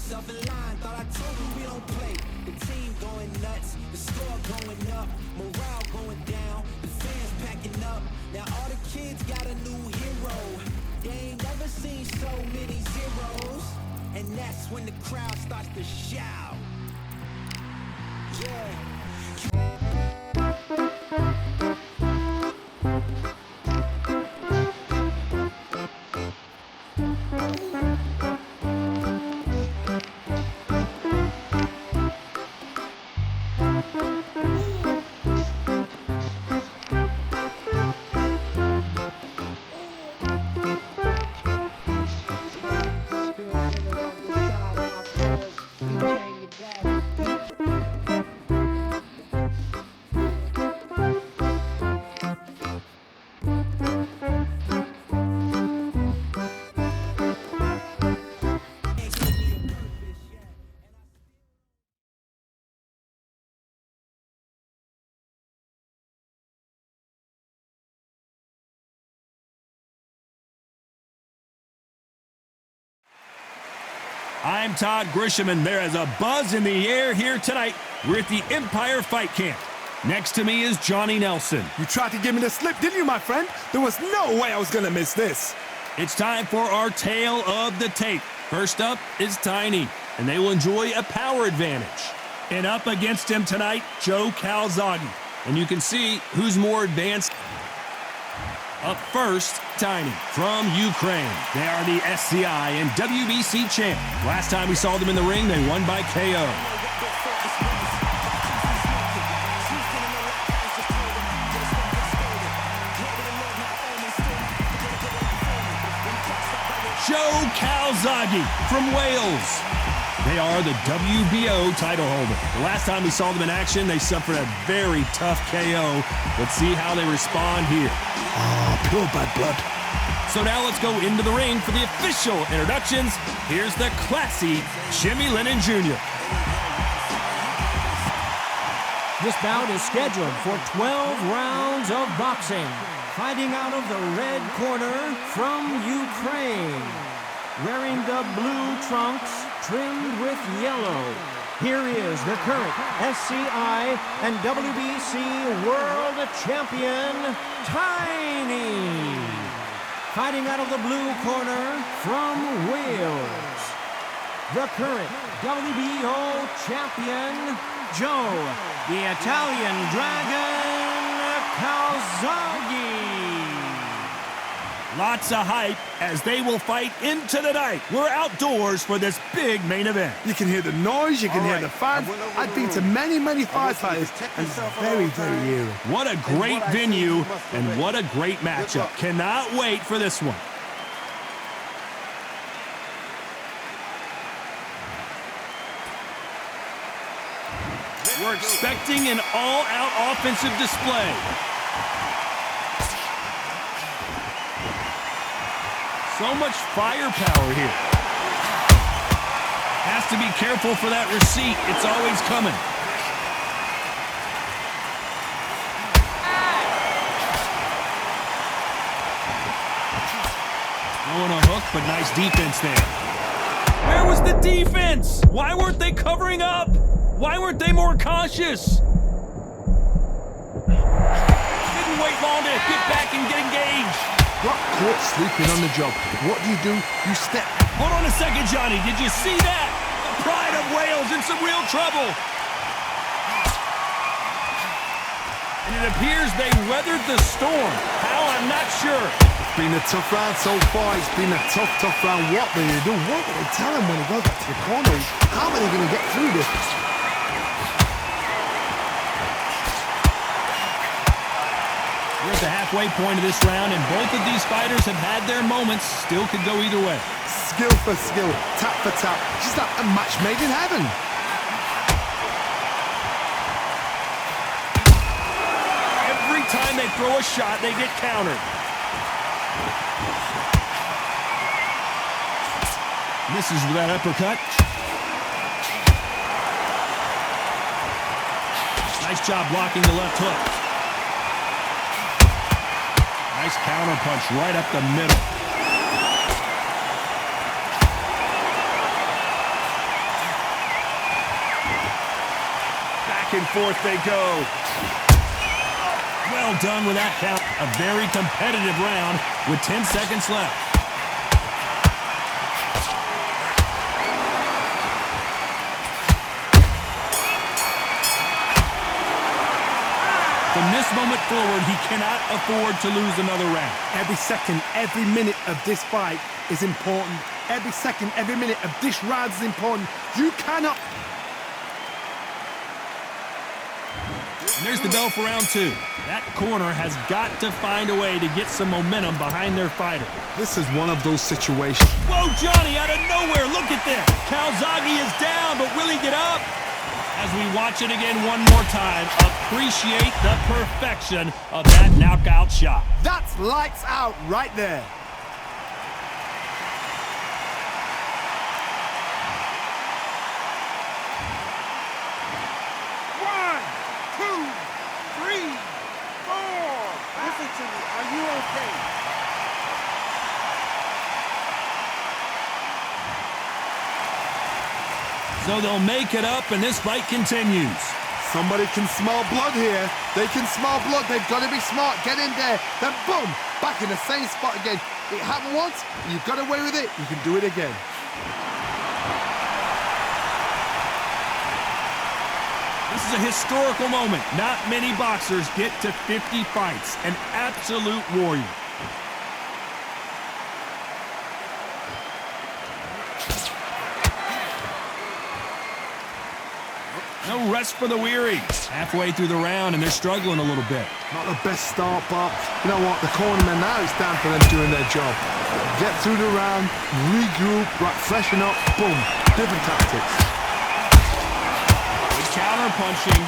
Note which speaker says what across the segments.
Speaker 1: myself in line, thought I told you we don't play. The team going nuts, the score going up, morale going down, the fans packing up. Now all the kids got a new hero. They ain't never seen so many zeros. And that's when the crowd starts to shout. Yeah.
Speaker 2: I'm Todd Grisham, and there is a buzz in the air here tonight. We're at the Empire Fight Camp. Next to me is Johnny Nelson.
Speaker 3: You tried to give me the slip, didn't you, my friend? There was no way I was gonna miss this.
Speaker 2: It's time for our tale of the tape. First up is Tiny, and they will enjoy a power advantage. And up against him tonight, Joe Calzaghe. And you can see who's more advanced. Up first, Tiny from Ukraine. They are the SCI and WBC champ. Last time we saw them in the ring, they won by KO. Joe Calzaghe from Wales. They are the WBO title holder. The last time we saw them in action, they suffered a very tough KO. Let's see how they respond here.
Speaker 3: Pure bad blood.
Speaker 2: So now let's go into the ring for the official introductions. Here's the classy Jimmy Lennon Jr.
Speaker 4: This bout is scheduled for 12 rounds of boxing. Fighting out of the red corner from Ukraine. Wearing the blue trunks trimmed with yellow. Here is the current SCI and WBC World Champion, Tiny. Fighting out of the blue corner from Wales, the current WBO Champion, Joe, the Italian Dragon Calzaghe.
Speaker 2: Lots of hype as they will fight into the night. We're outdoors for this big main event.
Speaker 3: You can hear the noise, you can hear the fans. I've been to many, many firefighters, and it's very, very eerie.
Speaker 2: What a great venue, and what a great matchup. Cannot wait for this one. We're expecting an all-out offensive display. So much firepower here. Has to be careful for that receipt. It's always coming. Throwing a hook, but nice defense there. Where was the defense? Why weren't they covering up? Why weren't they more cautious? Didn't wait long to get back and get engaged.
Speaker 3: Got caught sleeping on the job. What do? You step.
Speaker 2: Hold on a second, Johnny. Did you see that? The pride of Wales in some real trouble. And it appears they weathered the storm. How? I'm not sure.
Speaker 3: It's been a tough round so far. It's been a tough round. What will they do? What will they tell him when he goes back to the corner? How are they going to get through this?
Speaker 2: We're at the halfway point of this round, and both of these fighters have had their moments. Still could go either way.
Speaker 3: Skill for skill, tap for tap. Just like a match made in heaven.
Speaker 2: Every time they throw a shot, they get countered. Misses with that uppercut. Nice job blocking the left hook. Nice counter punch right up the middle. and forth they go. Well done with that count. A very competitive round with 10 seconds left. From this moment forward, he cannot afford to lose another round.
Speaker 3: Every second, every minute of this fight is important. Every second, every minute of this round is important. You cannot...
Speaker 2: And there's the bell for round two. That corner has got to find a way to get some momentum behind their fighter.
Speaker 3: This is one of those situations.
Speaker 2: Whoa, Johnny, out of nowhere, look at this. Calzaghe is down, but will he get up? As we watch it again one more time, appreciate the perfection of that knockout shot.
Speaker 3: That's lights out right there.
Speaker 5: One, two, three, four. Listen to me. Are you okay?
Speaker 2: So they'll make it up, and this fight continues.
Speaker 3: Somebody can smell blood here. They can smell blood. They've got to be smart. Get in there. Then boom, back in the same spot again. It happened once. You've got away with it. You can do it again.
Speaker 2: This is a historical moment. Not many boxers get to 50 fights. An absolute warrior. No rest for the weary. Halfway through the round, and they're struggling a little bit.
Speaker 3: Not the best start, but you know what? The cornermen, now it's down for them doing their job. Get through the round, regroup, right, freshen up, boom. Different tactics.
Speaker 2: Good counter punching.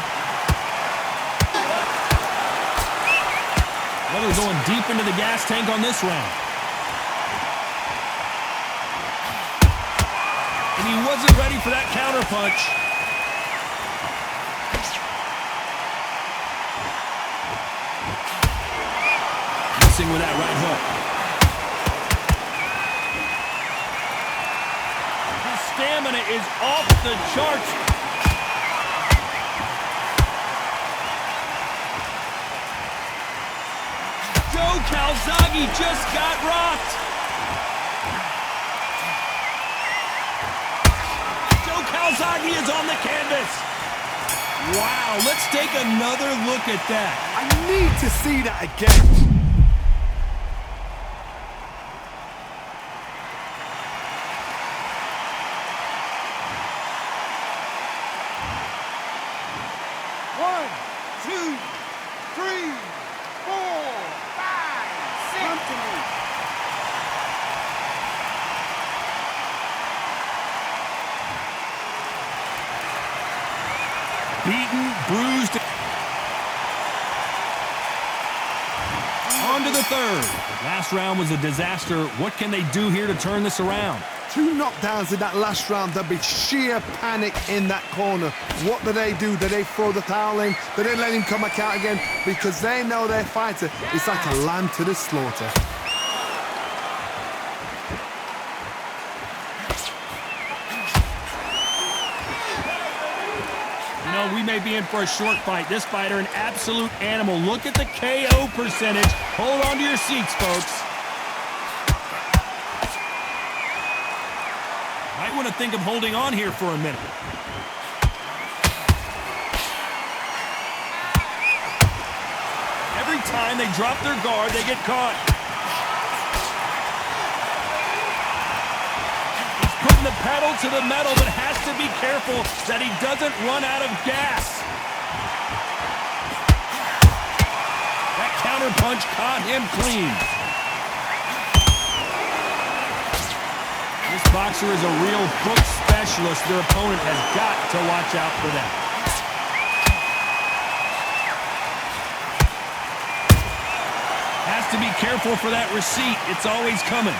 Speaker 2: Well, they're going deep into the gas tank on this round. And he wasn't ready for that counter punch. With that right hook. His stamina is off the charts. Joe Calzaghe just got rocked. Joe Calzaghe is on the canvas. Wow, let's take another look at that.
Speaker 3: I need to see that again.
Speaker 2: Beaten, bruised. On to the third. Last round was a disaster. What can they do here to turn this around?
Speaker 3: 2 knockdowns in that last round. There'll be sheer panic in that corner. What do? Do they throw the towel in? Do they let him come back out again? Because they know their fighter is like a lamb to the slaughter.
Speaker 2: We may be in for a short fight. This fighter, an absolute animal. Look at the KO percentage. Hold on to your seats, folks. Might want to think of holding on here for a minute. Every time they drop their guard, they get caught. Putting the pedal to the metal, but has to be careful that he doesn't run out of gas. That counter punch caught him clean. This boxer is a real hook specialist. Their opponent has got to watch out for that. Has to be careful for that receipt. It's always coming.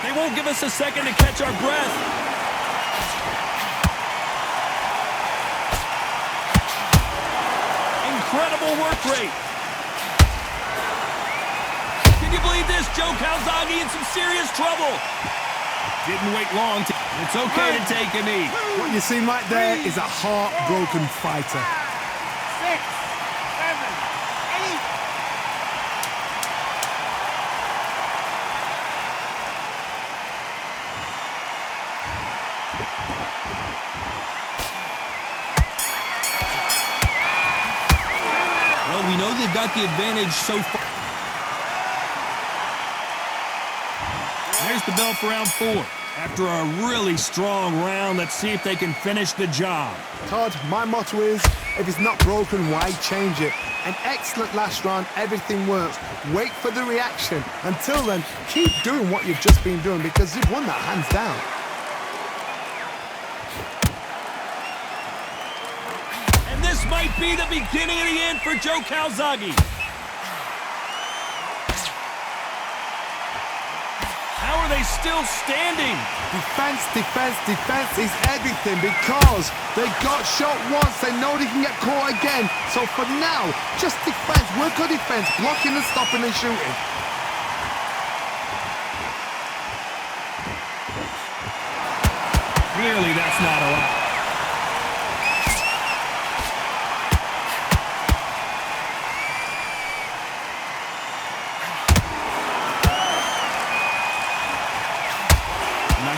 Speaker 2: They won't give us a second to catch our breath. Incredible work rate. Can you believe this? Joe Calzaghe in some serious trouble. Didn't wait long. It's okay to take a knee.
Speaker 3: What you see right there is a heartbroken fighter.
Speaker 5: 6, 7, 8.
Speaker 2: Well, we know they've got the advantage so far. There's the bell for round 4. After a really strong round, let's see if they can finish the job.
Speaker 3: Todd, my motto is, if it's not broken, why change it? An excellent last round, everything works. Wait for the reaction. Until then, keep doing what you've just been doing because you've won that hands down.
Speaker 2: And this might be the beginning of the end for Joe Calzaghe. How are they still standing?
Speaker 3: Defense, defense, defense is everything because they got shot once. They know they can get caught again. So for now, just defense, work on defense, blocking and stopping and shooting.
Speaker 2: Clearly, that's not allowed.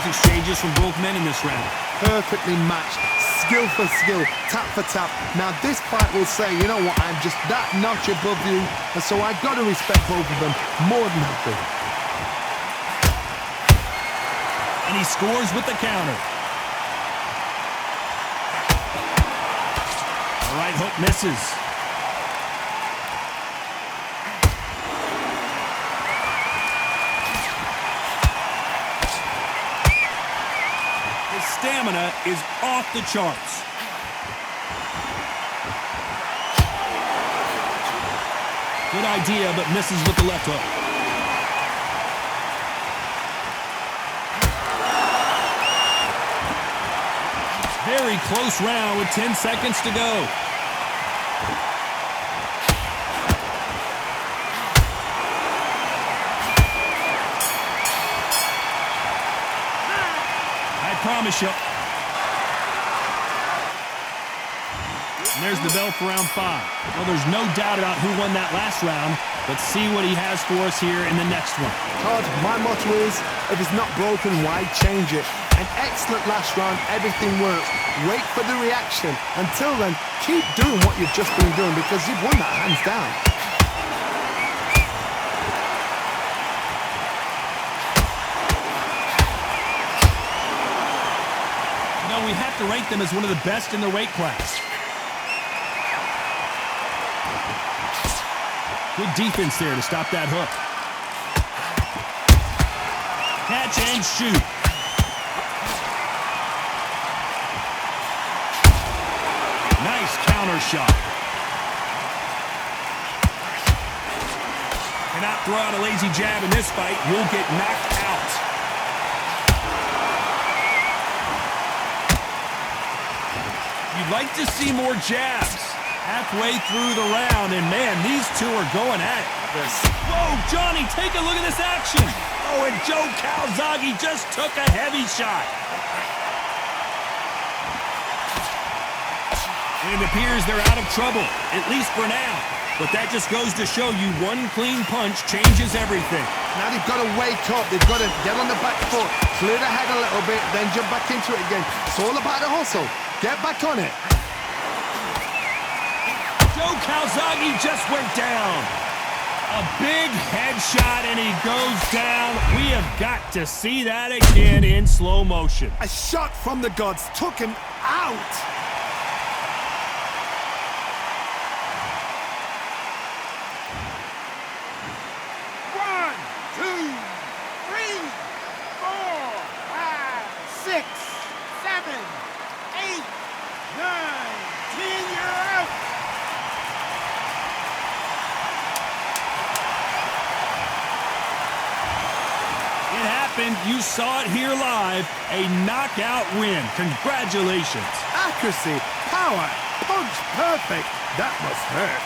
Speaker 2: Exchanges from both men in this round.
Speaker 3: Perfectly matched, skill for skill, tap for tap. Now this fight will say, you know what, I'm just that notch above you, and so I got to respect both of them more than happy.
Speaker 2: And he scores with the counter. All right, hook misses. Stamina is off the charts. Good idea, but misses with the left hook. Very close round with 10 seconds to go. Promise you. And there's the bell for round 5. Well, there's no doubt about who won that last round. Let's see what he has for us here in the next one.
Speaker 3: Todd, my motto is, if it's not broken, why change it? An excellent last round, everything works. Wait for the reaction. Until then, keep doing what you've just been doing because you've won that hands down.
Speaker 2: We have to rank them as one of the best in their weight class. Good defense there to stop that hook. Catch and shoot. Nice counter shot. Cannot throw out a lazy jab in this fight. You'll get knocked out. You'd like to see more jabs halfway through the round, and man, these two are going at it. Whoa, Johnny, take a look at this action. Oh, and Joe Calzaghe just took a heavy shot. And it appears they're out of trouble, at least for now. But that just goes to show you one clean punch changes everything.
Speaker 3: Now they've got to wake up. They've got to get on the back foot, clear the head a little bit, then jump back into it again. It's all about the hustle. Get back on it.
Speaker 2: Joe Calzaghe just went down. A big headshot, and he goes down. We have got to see that again in slow motion.
Speaker 3: A shot from the gods took him out.
Speaker 2: You saw it here live, a knockout win. Congratulations.
Speaker 3: Accuracy, power, punch perfect. That must hurt.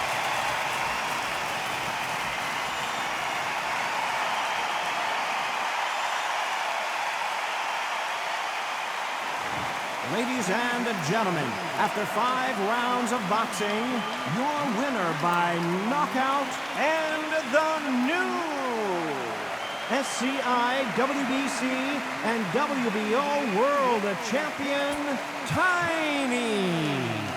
Speaker 4: Ladies and gentlemen, after 5 rounds of boxing, your winner by knockout and the new SCI, WBC, and WBO World Champion, Tiny.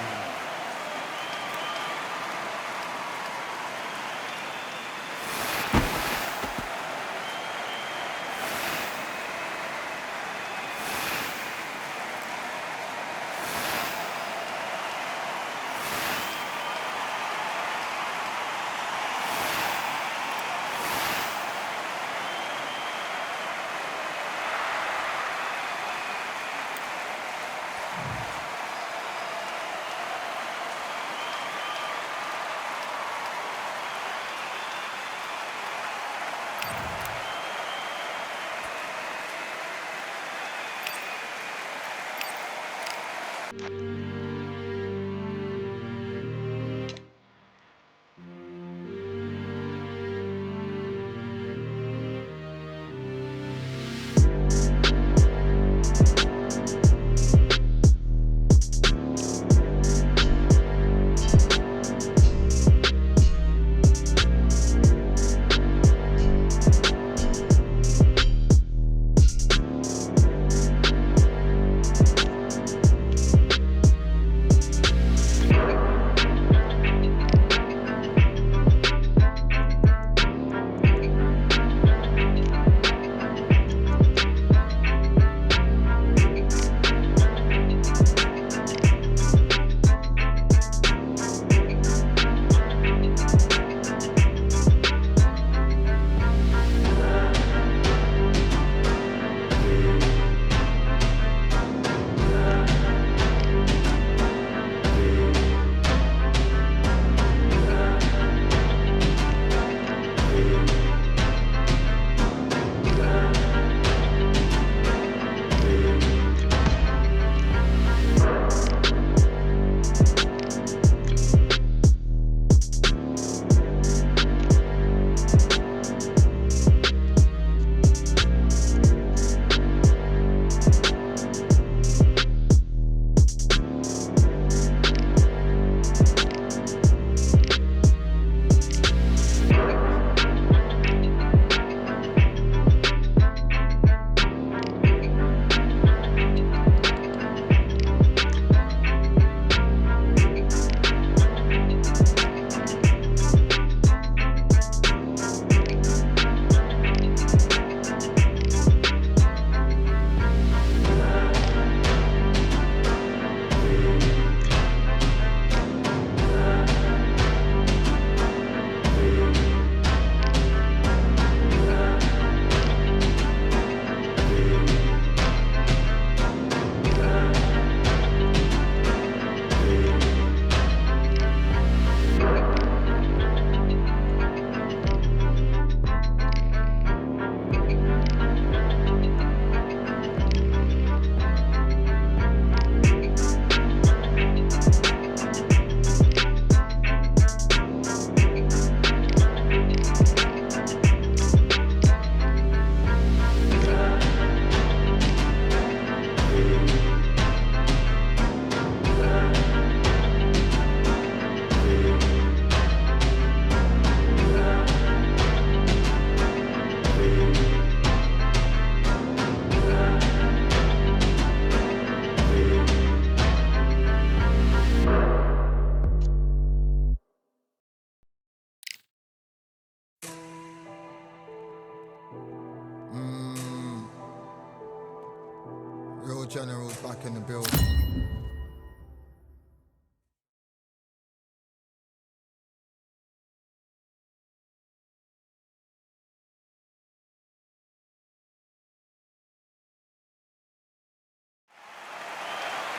Speaker 6: Real generals back in the building.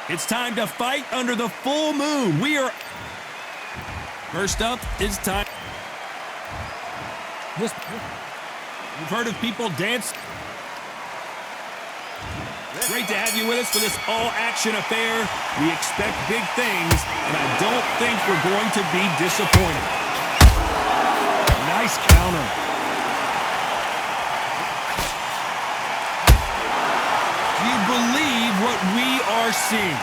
Speaker 2: It's time to fight under the full moon. First up is time. You've heard of people dance. Great to have you with us for this all-action affair. We expect big things, and I don't think we're going to be disappointed. Nice counter. Do you believe what we are are seeing.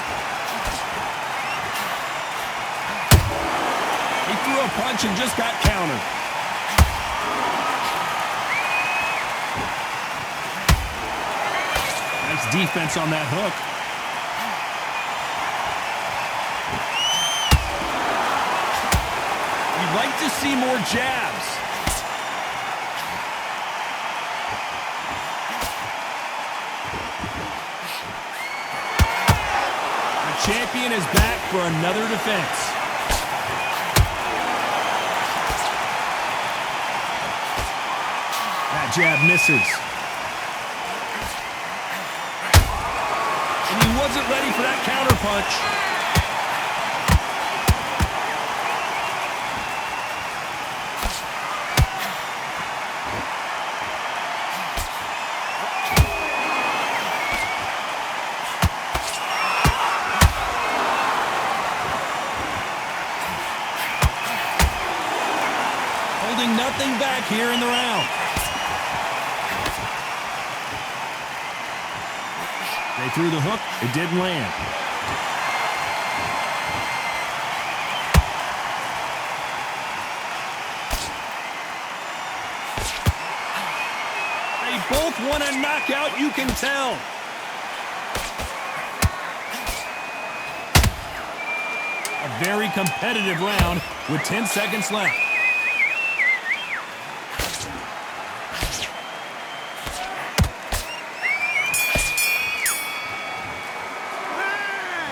Speaker 2: He threw a punch and just got countered. Nice defense on that hook. You'd like to see more jabs. The champion is back for another defense. That jab misses. And he wasn't ready for that counter punch. Holding nothing back here in the round. They threw the hook, it didn't land. They both want a knockout, you can tell. A very competitive round with 10 seconds left.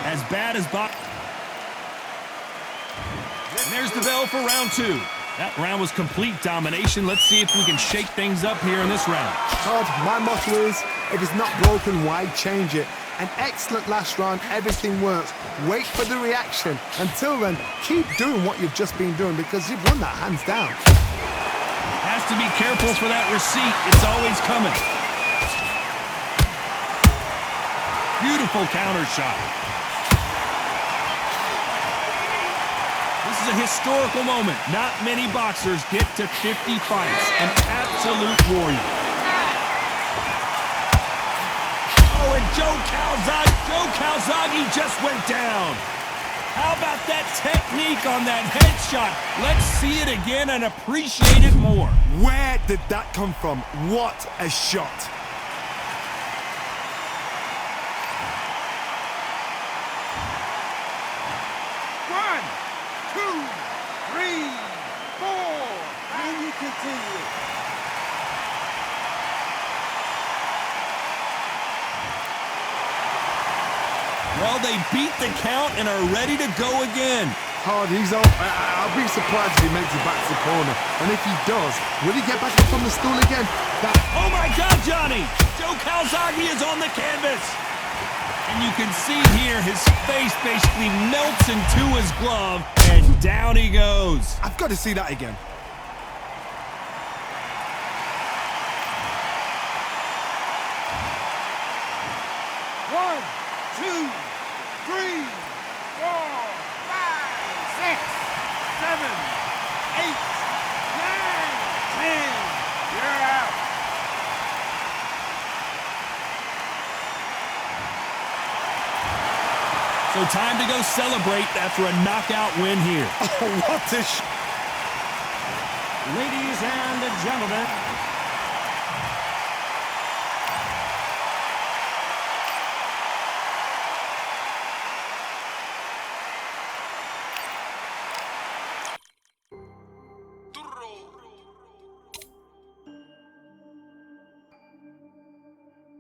Speaker 2: As bad as box. And there's the bell for round two. That round was complete domination. Let's see if we can shake things up here in this round.
Speaker 3: Todd, my motto is, if it's not broken, why change it? An excellent last round, everything works. Wait for the reaction. Until then, keep doing what you've just been doing because you've won that hands down.
Speaker 2: Has to be careful for that receipt. It's always coming. Beautiful counter shot. This is a historical moment. Not many boxers get to 50 fights. An absolute warrior. Oh, and Joe Calzaghe just went down. How about that technique on that headshot? Let's see it again and appreciate it more.
Speaker 3: Where did that come from? What a shot.
Speaker 5: Continue.
Speaker 2: Well, they beat the count and are ready to go again.
Speaker 3: Hard, he's on. I'll be surprised if he makes it back to the corner. And if he does, will he get back up on the stool again?
Speaker 2: Oh my God, Johnny! Joe Calzaghe is on the canvas. And you can see here his face basically melts into his glove, and down he goes.
Speaker 3: I've got to see that again.
Speaker 5: One, two, three, 4, 5, 6, 7, 8, 9, 10. You're out.
Speaker 2: So time to go celebrate after a knockout win here.
Speaker 3: Oh, what a
Speaker 4: Ladies and gentlemen,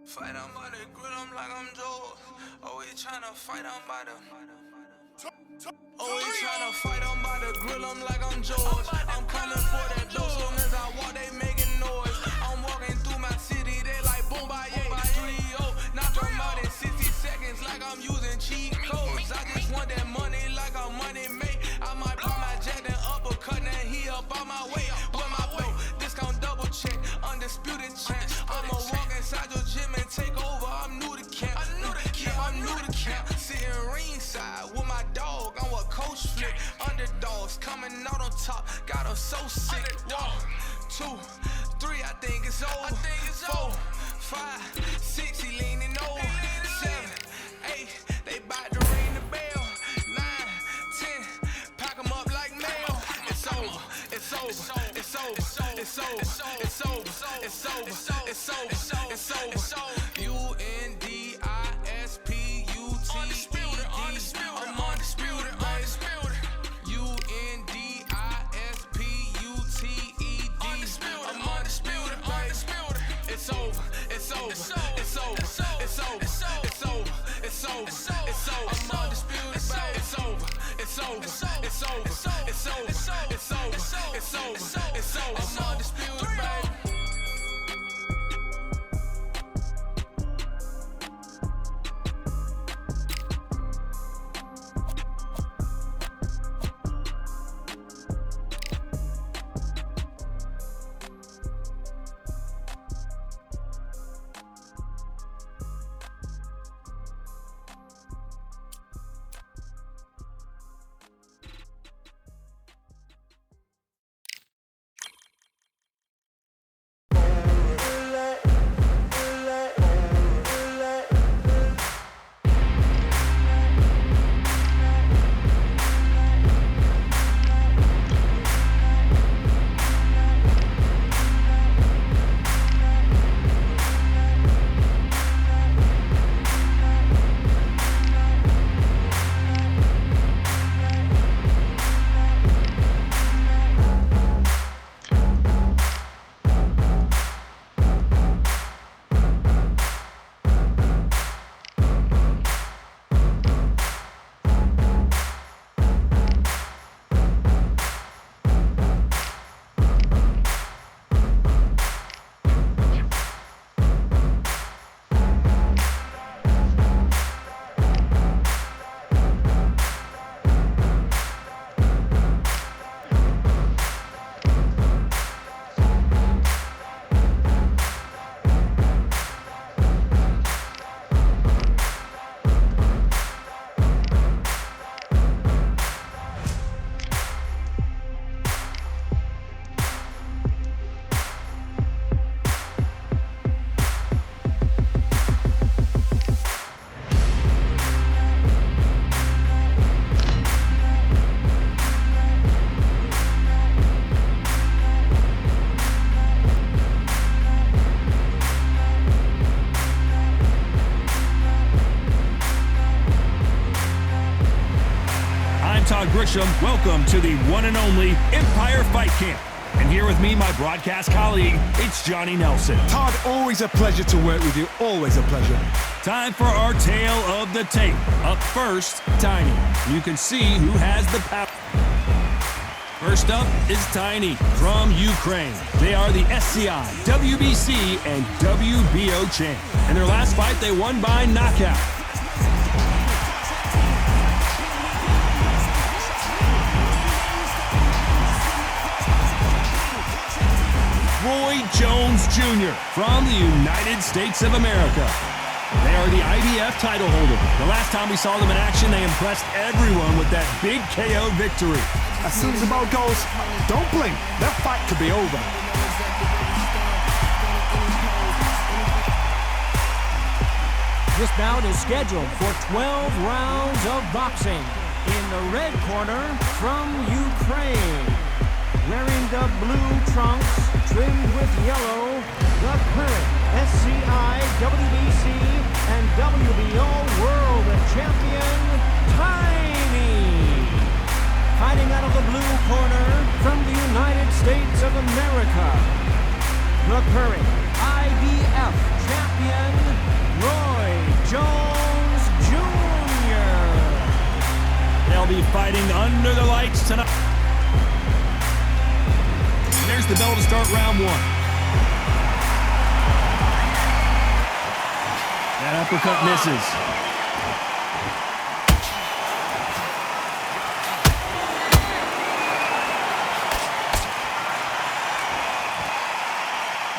Speaker 7: fight, I'm by the grill, I'm like I'm Joe. Always tryna fight, I'm by the. Always tryna fight, I'm by the grill, I'm like I'm Joe. I'm coming for that dough, soon as I walk, they making noise. I'm walking through my city, they like boom, by 3-0. Knock them out in 60 seconds, like I'm using cheat codes. I just want that money, like I'm money made. I might pop my jet and uppercut, and he up on my way. With my boat, discount double check, undisputed champ. I'ma walk inside your gym and take over. I'm new to camp. I'm new to camp. Sitting ringside with my dog on what coach flick. Underdogs coming out on top. Got them so sick. 1, 2, 3, I think it's over. 4, 5, 6, he leaning over. 7, 8, about to ring the bell. 9, 10, pack 'em up like mail. It's over, it's over, it's over, it's over, it's over, it's over, it's over, it's over. UNDISPUTED. I'm undisputed, I'm undisputed. I'm undisputed, undisputed. It's over, it's over, it's over, it's over, it's over, it's over, it's over, it's over. I'm undisputed, babe. It's over, it's over, it's over, it's over, it's over, it's over, it's over, it's over. I'm undisputed, babe.
Speaker 2: Welcome to the one and only Empire Fight Camp. And here with me, my broadcast colleague, it's Johnny Nelson.
Speaker 3: Todd, always a pleasure to work with you. Always a pleasure.
Speaker 2: Time for our tale of the tape. Up first, Tiny. You can see who has the power. First up is Tiny from Ukraine. They are the SCI, WBC, and WBO champ. In their last fight, they won by knockout. Roy Jones Jr. from the United States of America. They are the IBF title holder. The last time we saw them in action, they impressed everyone with that big KO victory.
Speaker 3: As soon as the bell goes, don't blink. That fight could be over.
Speaker 4: This bout is scheduled for 12 rounds of boxing. In the red corner, from Ukraine, wearing the blue trunks, trimmed with yellow, the current SCI, WBC, and WBO World Champion, Tiny. Fighting out of the blue corner, from the United States of America, the current IBF champion, Roy Jones Jr.
Speaker 2: They'll be fighting under the lights tonight. There's the bell to start round one. That uppercut misses.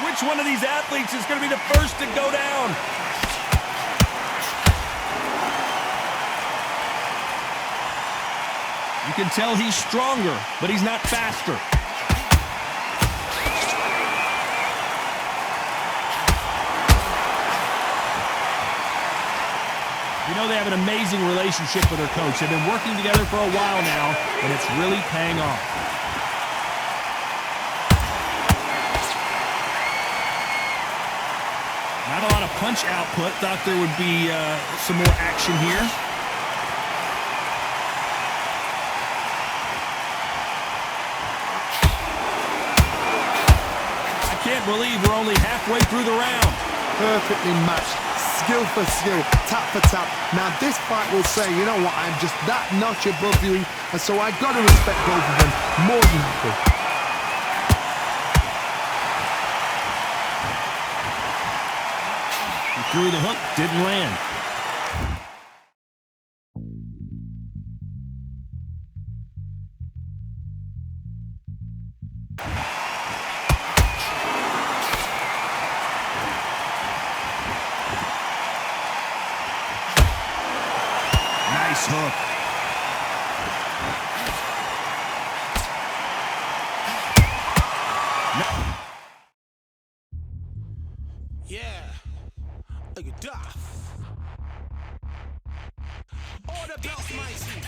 Speaker 2: Which one of these athletes is going to be the first to go down? You can tell he's stronger, but he's not faster. You know, they have an amazing relationship with their coach. They've been working together for a while now, and it's really paying off. Not a lot of punch output. Thought there would be some more action here. I can't believe we're only halfway through the round.
Speaker 3: Perfectly matched. Skill for skill, tap for tap. Now this fight will say, you know what, I'm just that notch above you, and so I've got to respect both of them more than happy.
Speaker 2: He threw the hook, didn't land. Hook. No.
Speaker 1: Yeah, like a duff. All the belts mighty.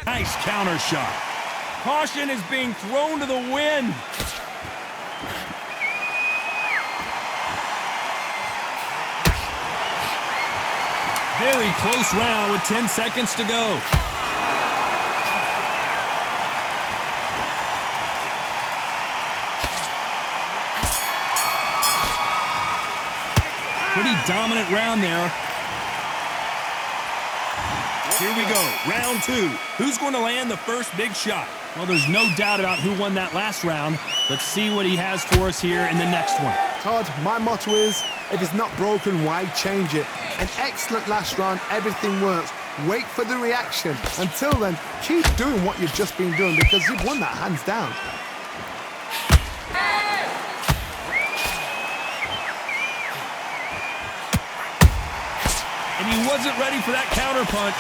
Speaker 2: Nice counter shot. Caution is being thrown to the wind. Very close round with 10 seconds to go. Pretty dominant round there. Here we go, round two. Who's going to land the first big shot? Well, there's no doubt about who won that last round. Let's see what he has for us here in the next one.
Speaker 3: Todd, my motto is, if it's not broken, why change it? An excellent last round, everything works. Wait for the reaction. Until then, keep doing what you've just been doing because you've won that hands down.
Speaker 2: And he wasn't ready for that counter punch.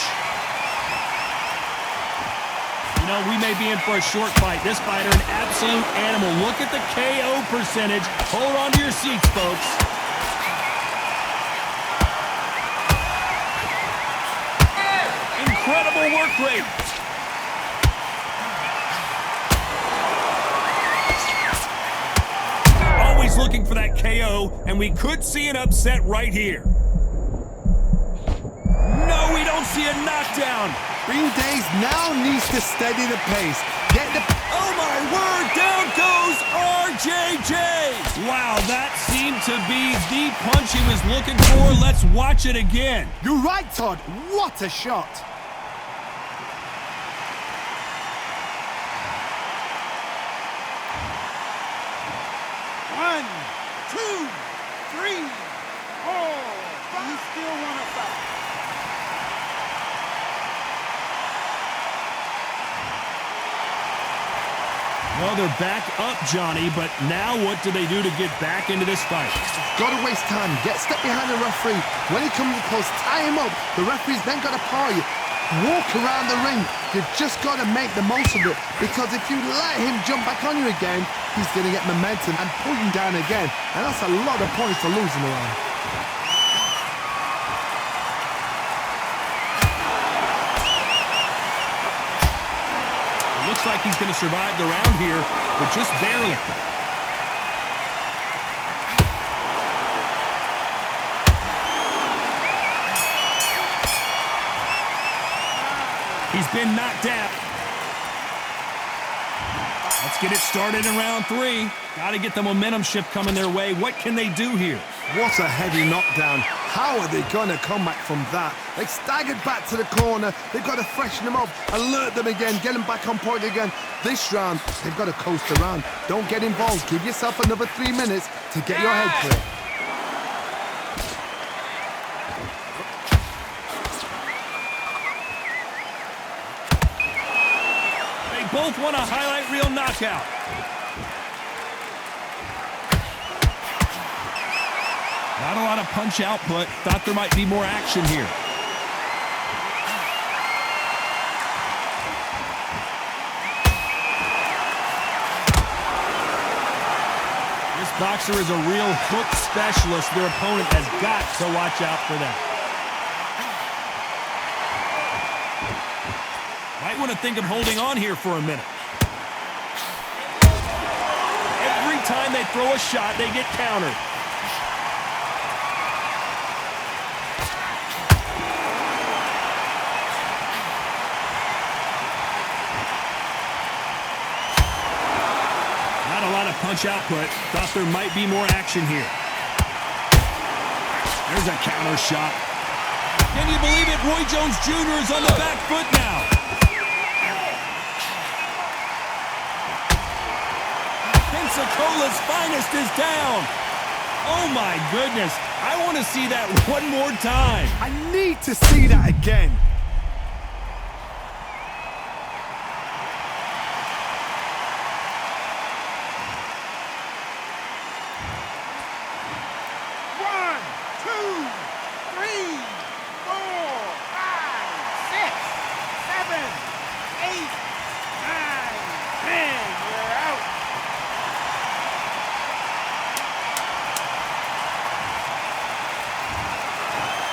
Speaker 2: You know, we may be in for a short fight. This fighter, an absolute animal. Look at the KO percentage. Hold on to your seats, folks. Incredible work rate. Always looking for that KO, and we could see an upset right here. No, we don't see a knockdown.
Speaker 3: Green Days now needs to steady the pace. Get the...
Speaker 2: Oh my word, down goes RJJ. Wow, that seemed to be the punch he was looking for. Let's watch it again.
Speaker 3: You're right, Todd. What a shot.
Speaker 5: One, two, three, four. You still want to fight?
Speaker 2: Well, they're back up, Johnny, but now what do they do to get back into this fight?
Speaker 3: Got to waste time. Get step behind the referee. When he comes close, tie him up. The referee's then got to power you. Walk around the ring. You've just got to make the most of it, because if you let him jump back on you again, he's going to get momentum and pull you down again. And that's a lot of points to lose in the round.
Speaker 2: Looks like he's going to survive the round here, but just barely. He's been knocked down. Let's get it started in round three. Got to get the momentum shift coming their way. What can they do here?
Speaker 3: What a heavy knockdown. How are they going to come back from that? They staggered back to the corner. They've got to freshen them up, alert them again, get them back on point again. This round, they've got to coast around. Don't get involved. Give yourself another 3 minutes to get your head clear.
Speaker 2: They both want a highlight reel knockout. Not a lot of punch output. Thought there might be more action here. This Boxer is a real hook specialist. Their opponent has got to watch out for that. Might want to think of holding on here for a minute. Every time they throw a shot, they get countered. Not a lot of punch output. Thought there might be more action here. There's a counter shot. Can you believe it? Roy Jones Jr. is on the back foot now. Pensacola's finest is down. Oh my goodness. I want to see that one more time.
Speaker 3: I need to see that again.
Speaker 5: One, two, three, four, five, six, seven, eight, nine, 10. You're out.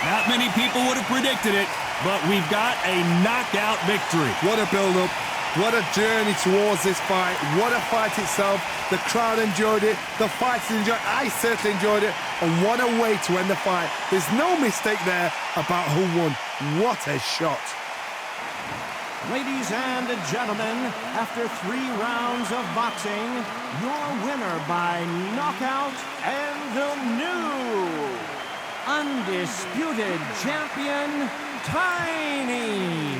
Speaker 2: Not many people would have predicted it, but we've got a knockout victory.
Speaker 3: What a build-up. What a journey towards this fight. What a fight itself. The crowd enjoyed it. The fighters enjoyed it. I certainly enjoyed it. And what a way to end the fight. There's no mistake there about who won. What a shot.
Speaker 4: Ladies and gentlemen, after 3 rounds of boxing, your winner by knockout and the new undisputed champion, Tiny.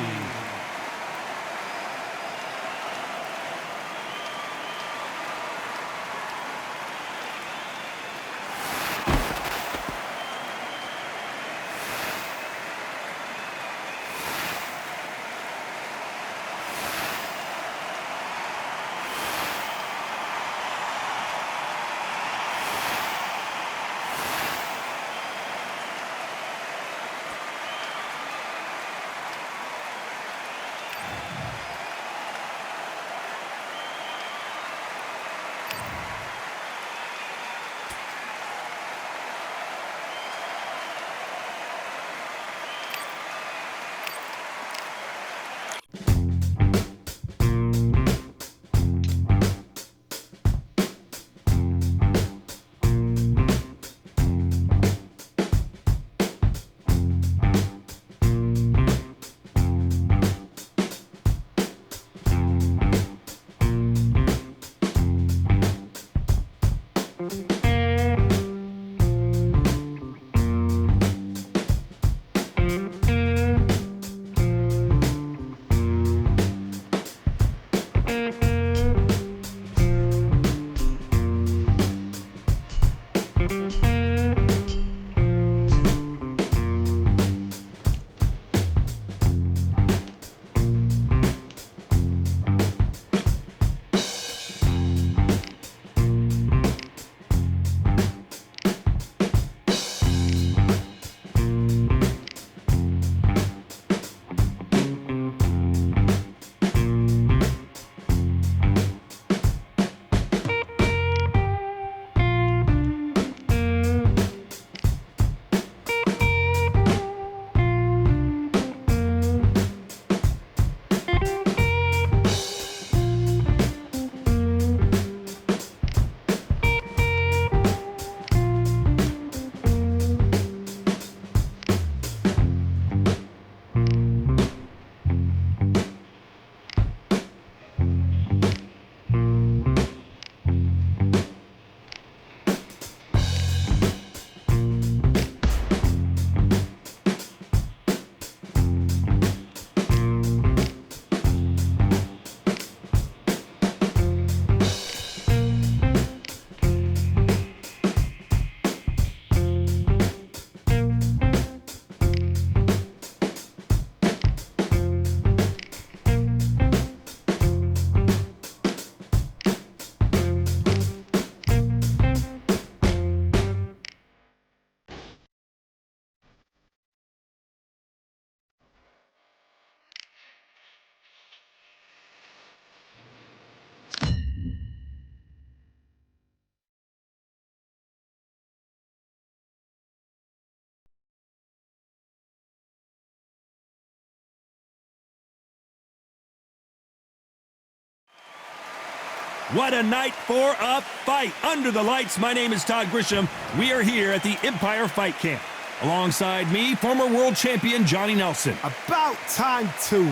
Speaker 2: What a night for a fight. Under the lights, my name is Todd Grisham. We are here at the Empire Fight Camp. Alongside me, former world champion Johnny Nelson.
Speaker 3: About time too.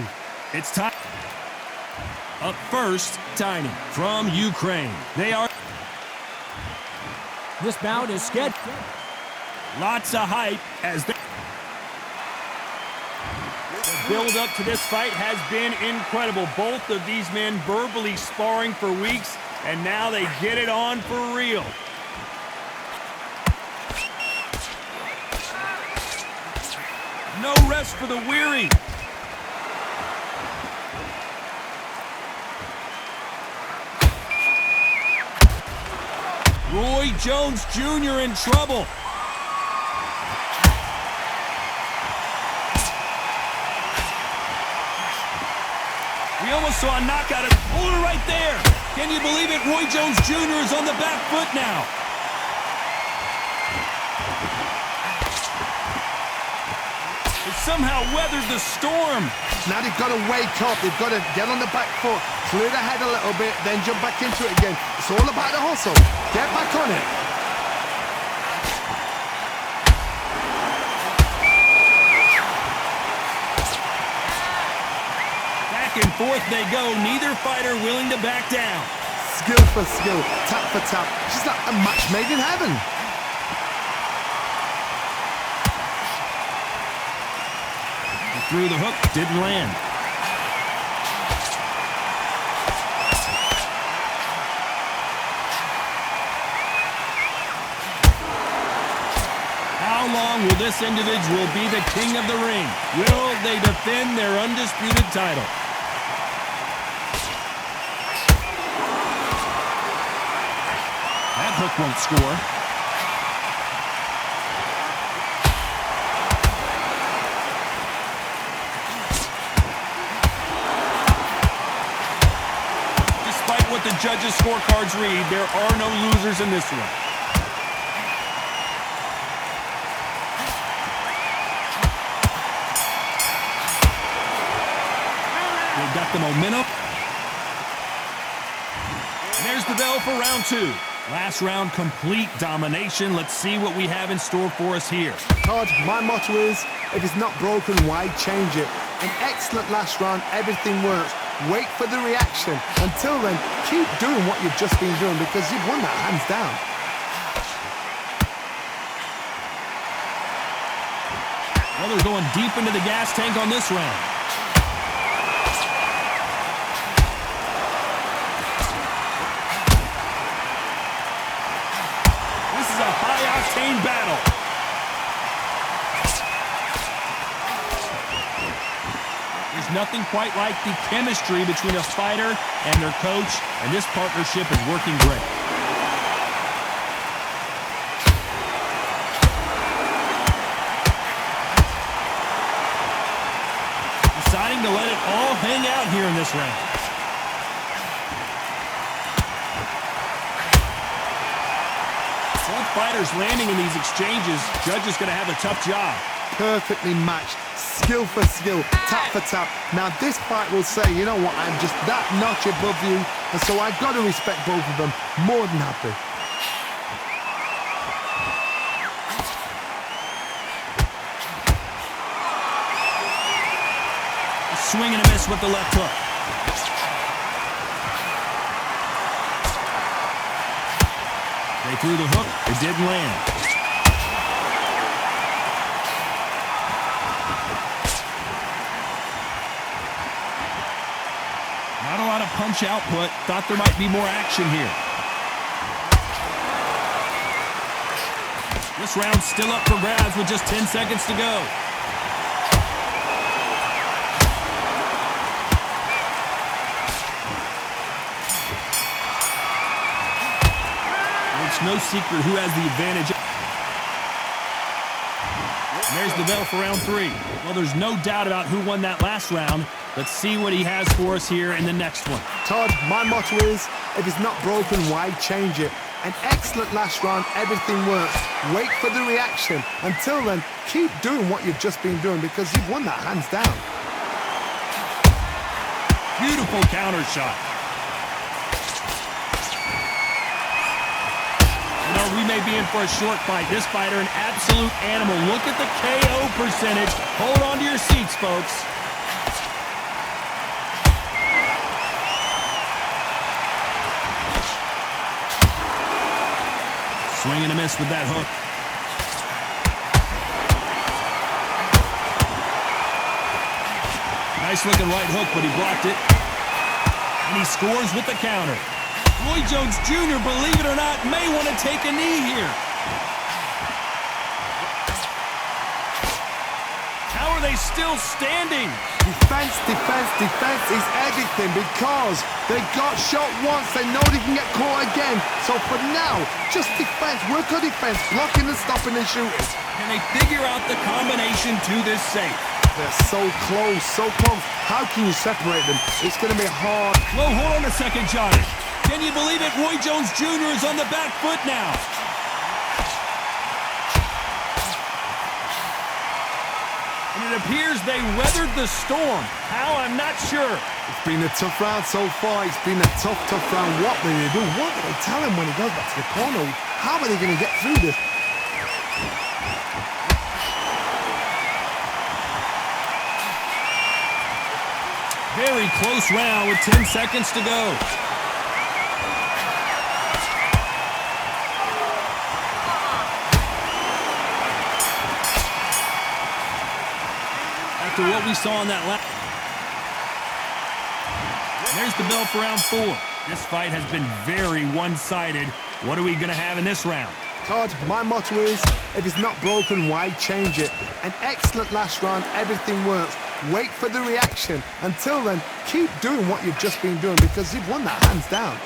Speaker 2: It's time. Up first, Tiny from Ukraine. They are...
Speaker 4: This bout is scheduled.
Speaker 2: Lots of hype as they... The build up to this fight has been incredible. Both of these men verbally sparring for weeks, and now they get it on for real. No rest for the weary. Roy Jones Jr. in trouble. We almost saw a knockout. Hold her right there. Can you believe it? Roy Jones Jr. is on the back foot now. He somehow weathered the storm.
Speaker 3: Now they've got to wake up. They've got to get on the back foot, clear the head a little bit, then jump back into it again. It's all about the hustle. Get back on it.
Speaker 2: Back and forth they go. Neither fighter willing to back down.
Speaker 3: Skill for skill, tap for tap. She's like a match made in heaven.
Speaker 2: Through the hook, didn't land. How long will this individual be the king of the ring? Will they defend their undisputed title? That hook won't score. What the judges' scorecards read, there are no losers in this one. They've got the momentum. And there's the bell for round two. Last round, complete domination. Let's see what we have in store for us here.
Speaker 3: Todd, my motto is, if it's not broken, why change it? An excellent last round, everything works. Wait for the reaction. Until then, keep doing what you've just been doing because you've won that hands down.
Speaker 2: Well, they're going deep into the gas tank on this round. This is a high-octane battle. Nothing quite like the chemistry between a fighter and their coach, and this partnership is working great. Deciding to let it all hang out here in this round. Both fighters landing in these exchanges. Judge is going to have a tough job.
Speaker 3: Perfectly matched. Skill for skill, tap for tap. Now this fight will say, you know what, I'm just that notch above you, and so I've got to respect both of them. More than happy.
Speaker 2: A swing and a miss with the left hook. They threw the hook, it didn't land. Not a lot of punch output. Thought there might be more action here. This round's still up for grabs with just 10 seconds to go. It's no secret who has the advantage. And there's the bell for round three. Well, there's no doubt about who won that last round. Let's see what he has for us here in the next one.
Speaker 3: Todd, my motto is, if it's not broken, why change it? An excellent last round, everything works. Wait for the reaction. Until then, keep doing what you've just been doing because you've won that hands down.
Speaker 2: Beautiful counter shot. You know, we may be in for a short fight. This fighter, an absolute animal. Look at the KO percentage. Hold on to your seats, folks. Swing and a miss with that hook. Nice looking right hook, but he blocked it. And he scores with the counter. Roy Jones Jr., believe it or not, may want to take a knee here. How are they still standing?
Speaker 3: Defense, defense, defense is everything because they got shot once. They know they can get caught again. So for now, just defense, work on defense, blocking and stopping and shooting.
Speaker 2: Can they figure out the combination to this safe?
Speaker 3: They're so close, so close. How can you separate them? It's going to be hard.
Speaker 2: Whoa, hold on a second, Johnny. Can you believe it? Roy Jones Jr. is on the back foot now. And it appears they weathered the storm. How? I'm not sure.
Speaker 3: It's been a tough round so far. It's been a tough, tough round. What will they do? What will they tell him when he goes back to the corner? How are they going to get through this?
Speaker 2: Very close round with 10 seconds to go. After what we saw in that last... There's the bell for round 4. This fight has been very one-sided. What are we going to have in this round?
Speaker 3: Todd, my motto is, if it's not broken, why change it? An excellent last round, everything works. Wait for the reaction. Until then, keep doing what you've just been doing because you've won that hands down.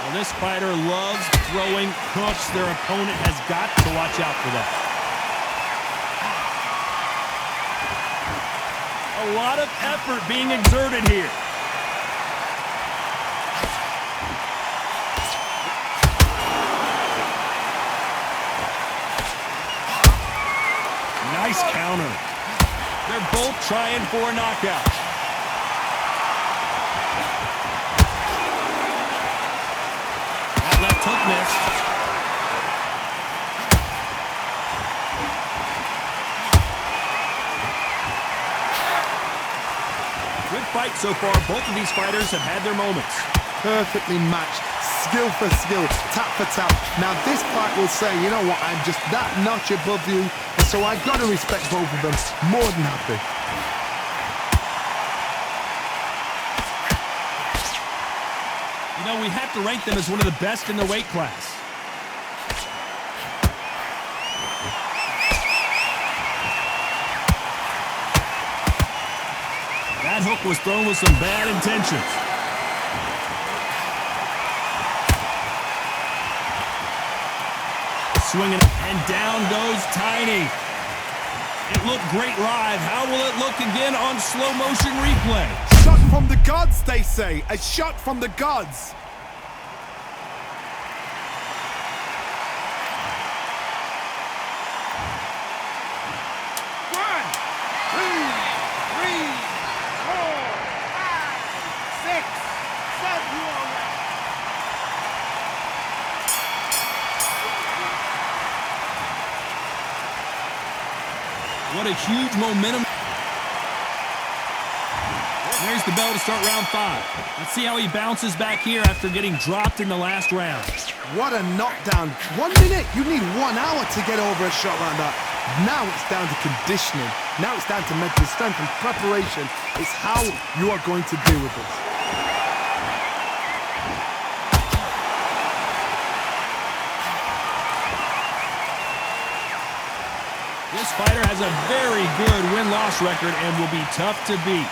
Speaker 2: Well, this fighter loves throwing hooks. Their opponent has got to watch out for that. A lot of effort being exerted here. Nice counter. They're both trying for a knockout. That left hook missed. Good fight so far. Both of these fighters have had their moments.
Speaker 3: Perfectly matched. Skill for skill, tap for tap. Now this fight will say, you know what, I'm just that notch above you, and so I've got to respect both of them. More than happy.
Speaker 2: You know, we have to rank them as one of the best in their weight class. That hook was thrown with some bad intentions. Swinging, and down goes Tiny. It looked great live. How will it look again on slow motion replay?
Speaker 3: Shot from the gods, they say. A shot from the gods.
Speaker 2: What a huge momentum. There's the bell to start round 5. Let's see how he bounces back here after getting dropped in the last round.
Speaker 3: What a knockdown. 1 minute, you need 1 hour to get over a shot like that. Now it's down to conditioning. Now it's down to mental strength and preparation. It's how you are going to deal with this.
Speaker 2: This fighter has a very good win-loss record and will be tough to beat.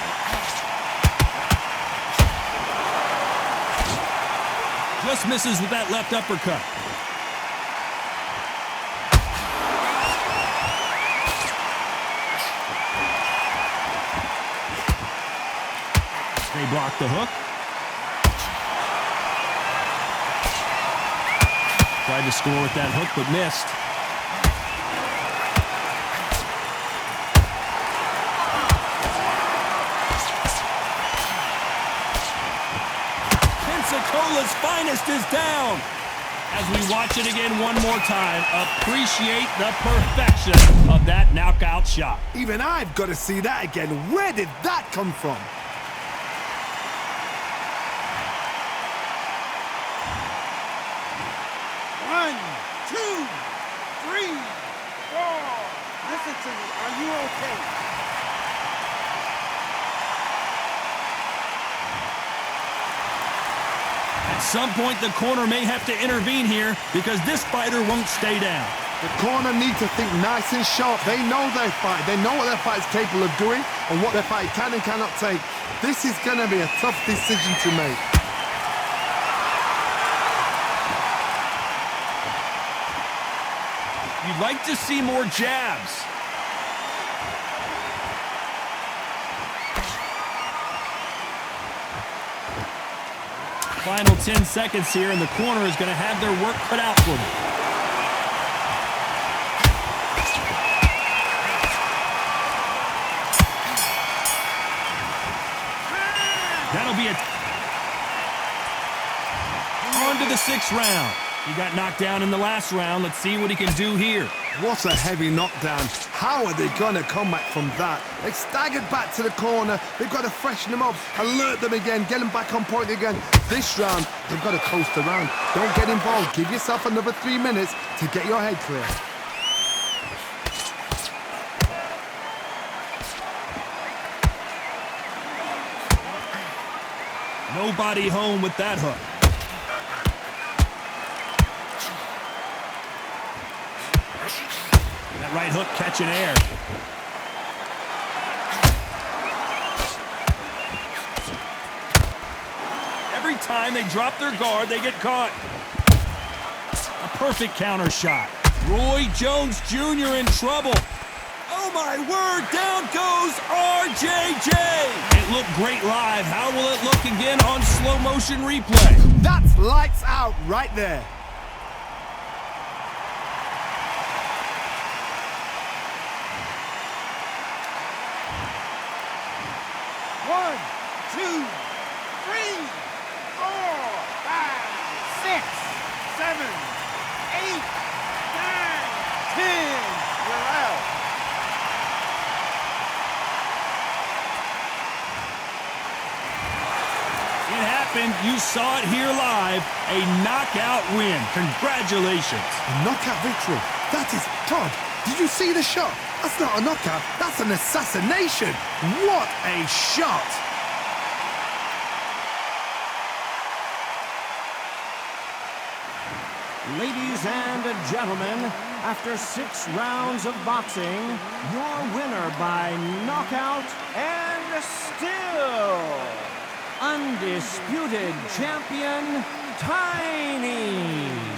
Speaker 2: Just misses with that left uppercut. They blocked the hook. Tried to score with that hook, but missed. Corolla's finest is down. As we watch it again one more time, appreciate the perfection of that knockout shot.
Speaker 3: Even I've got to see that again. Where did that come from?
Speaker 5: One, two, three, four. Listen to me. Are you okay?
Speaker 2: At some point, the corner may have to intervene here because this fighter won't stay down.
Speaker 3: The corner need to think nice and sharp. They know their fight. They know what their fight is capable of doing and what their fight can and cannot take. This is going to be a tough decision to make.
Speaker 2: You'd like to see more jabs. Final 10 seconds here, and the corner is going to have their work cut out for them. That'll be on to the 6th round. He got knocked down in the last round. Let's see what he can do here.
Speaker 3: What a heavy knockdown. How are they going to come back from that? They staggered back to the corner. They've got to freshen them up, alert them again, get them back on point again. This round, they've got to coast around. Don't get involved. Give yourself another 3 minutes to get your head clear.
Speaker 2: Nobody home with that hook. That right hook catching air. Every time they drop their guard, they get caught. A perfect counter shot. Roy Jones Jr. in trouble. Oh my word, down goes RJJ. It looked great live. How will it look again on slow motion replay?
Speaker 3: That's lights out right there.
Speaker 5: One, two, three, four, five, six, seven, eight, nine, 10. We're out.
Speaker 2: It happened. You saw it here live. A knockout win. Congratulations.
Speaker 3: A knockout victory. That is Todd. Did you see the shot? That's not a knockout. That's an assassination. What a shot.
Speaker 4: Ladies and gentlemen, after 6 rounds of boxing, your winner by knockout and still undisputed champion, Tiny.